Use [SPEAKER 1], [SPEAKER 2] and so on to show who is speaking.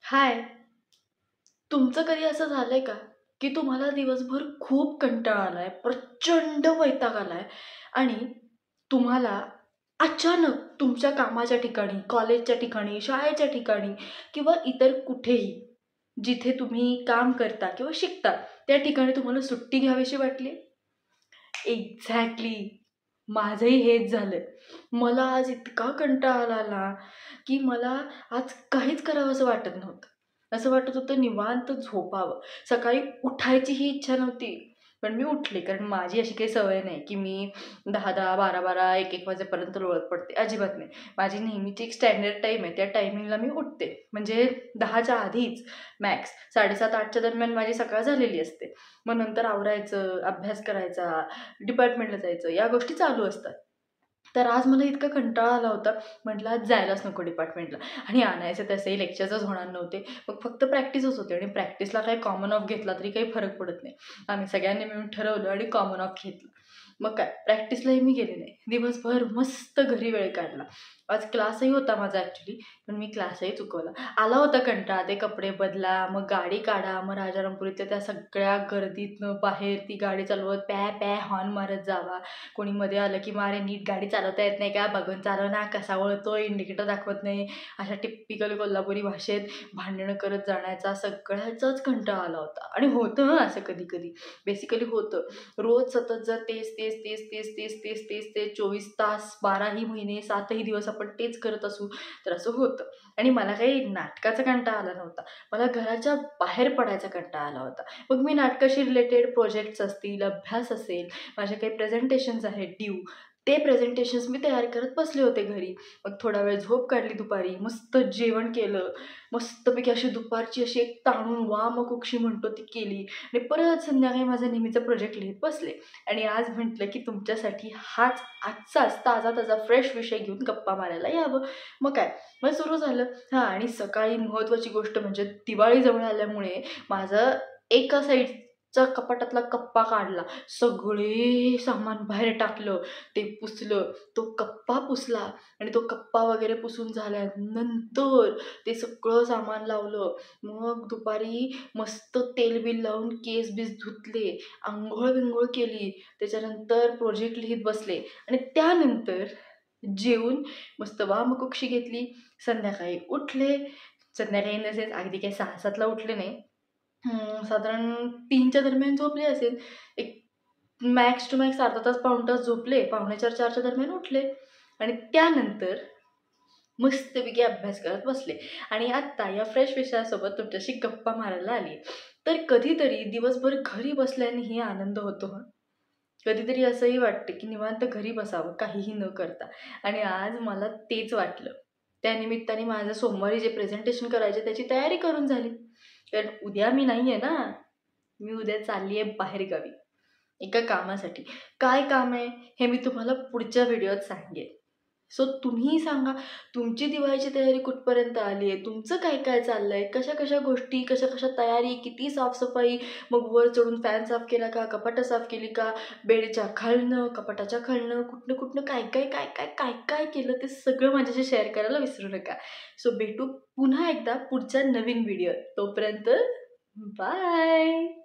[SPEAKER 1] हाय. तुमचं कधी असं झालंय का की तुम्हाला दिवसभर खूप कंटाळा आलाय, प्रचंड वैताग आलाय आणि तुम्हाला अचानक तुमच्या कामाच्या ठिकाणी, कॉलेजच्या ठिकाणी, शाळेच्या ठिकाणी किंवा इतर कुठेही जिथे तुम्ही काम करता किंवा शिकता त्या ठिकाणी तुम्हाला सुट्टी घ्यावीशी वाटली? एक्झॅक्टली. माझंही हेच झालंय. मला आज इतका कंटाळा आला की मला आज काहीच करावंसं वाटत नव्हतं. असं वाटत होतं निवांत झोपावं. सकाळी उठायचीही इच्छा नव्हती. पण मी उठले कारण माझी अशी काही सवय नाही की मी 10-10, 12-12, 1-1 वाजेपर्यंत लोळत पडते. अजिबात नाही. माझी नेहमीची एक स्टँडर्ड टाईम आहे. त्या टायमिंगला मी उठते. म्हणजे 10च्या आधीच मॅक्स 7:30-8च्या दरम्यान माझी सकाळ झालेली असते. मग नंतर आवरायचं, अभ्यास करायचा, डिपार्टमेंटला जायचं, या गोष्टी चालू असतात. तर आज मला इतका कंटाळा आला होता, म्हटलं आज जायलाच नको डिपार्टमेंटला. आणि आणायचे तसेही लेक्चर्सच होणार नव्हते. मग फक्त प्रॅक्टिसच होते आणि प्रॅक्टिसला काही कॉमन ऑफ घेतला तरी काही फरक पडत नाही. आम्ही सगळ्यांनी मिळून ठरवलं आणि कॉमन ऑफ घेतलं. मग काय, प्रॅक्टिसलाही मी गेले नाही. दिवसभर मस्त घरी वेळ काढला. आज क्लासही होता माझा ॲक्च्युली, पण मी क्लासही चुकवला. आला होता कंटाळा. ते कपडे बदला, मग गाडी काढा, मग राजारामपुरीतल्या त्या सगळ्या गर्दीतनं बाहेर ती गाडी चालवत पॅ पॅ हॉर्न मारत जावा. कोणी मध्ये आलं की मारे नीट गाडी चालवता येत नाही का, बघून चालव ना, कसा वळतोय, इंडिकेटर दाखवत नाही, अशा टिपिकल कोल्हापुरी भाषेत भांडणं करत जाण्याचा सगळ्याचाच कंटाळा आला होता. आणि होतं असं कधी कधी, बेसिकली होतं. रोज सतत जर तेच तेच तेच तेच तेच तेच तेच तेच 24 तास 12ही महिने 7ही दिवस आपण तेच करत असू तर असं होतं. आणि मला काही नाटकाचा कंटाळा आला नव्हता, मला घराच्या बाहेर पडायचा कंटाळा आला होता. मग मी नाटकाशी रिलेटेड प्रोजेक्ट्स असतील, अभ्यास असेल, माझे काही प्रेझेंटेशन्स आहेत ड्यू, ते प्रेझेंटेशन्स मी तयार करत बसले होते घरी. मग थोडा वेळ झोप काढली दुपारी, मस्त जेवण केलं, मस्तपैकी अशी दुपारची अशी एक ताणून वामकुक्षी म्हणतो ती केली आणि परत संध्याकाळी माझा नेहमीचा प्रोजेक्ट लिहित बसले. आणि आज म्हटलं की तुमच्यासाठी आजचाच ताजा ताजा फ्रेश विषय घेऊन गप्पा मारायला यावं. मग काय, मग सुरू झालं. हां, आणि सकाळी महत्त्वाची गोष्ट म्हणजे दिवाळी जवळ आल्यामुळे माझं एका साईडचा कपाटातला कप्पा काढला, सगळे सामान बाहेर टाकलं, ते पुसलं, तो कप्पा पुसला आणि तो कप्पा वगैरे पुसून झाल्यानंतर ते सगळं सामान लावलं. मग दुपारी मस्त तेल बिल लावून केस बीस धुतले, अंघोळ बिंघोळ केली, त्याच्यानंतर प्रोजेक्ट लिहित बसले आणि त्यानंतर जेवून मस्त वामकुक्षी घेतली. संध्याकाळी उठले. संध्याकाळी नसेल, अगदी काही 6-7ला उठले नाही, साधारण 3च्या दरम्यान झोपले असेल. एक मॅक्स टू मॅक्स अर्धा तास पाऊण तास झोपले, 3:45-4च्या दरम्यान उठले आणि त्यानंतर मस्तपैकी अभ्यास करत बसले. आणि आत्ता या फ्रेश विषयासोबत तुमच्याशी गप्पा मारायला आली. तर कधीतरी दिवसभर घरी बसल्यानेही आनंद होतो हं. कधीतरी असंही वाटतं की निवांत घरी बसावं काहीही न करता. आणि आज मला तेच वाटलं. त्यानिमित्ताने माझं सोमवारी जे प्रेझेंटेशन करायचे त्याची तयारी करून झाली. कारण उद्या मी नाही आहे ना, मी उद्या चालली आहे बाहेरगावी एका कामासाठी. काय काम आहे हे मी तुम्हाला पुढच्या व्हिडिओत सांगेन. सो तुम्हीही सांगा, तुमची दिवाळीची तयारी कुठपर्यंत आली आहे, तुमचं काय काय चाललं आहे, कशा कशा गोष्टी, कशा कशा तयारी, किती साफसफाई, मग वर चढून फॅन साफ केला का, कपाटं साफ केली का, बेडच्या खालनं, कपाटाच्या खालनं, कुठनं कुठनं काय काय काय काय काय काय केलं ते सगळं माझ्याशी शेअर करायला विसरू नका. सो भेटू पुन्हा एकदा पुढच्या नवीन व्हिडिओ. तोपर्यंत बाय.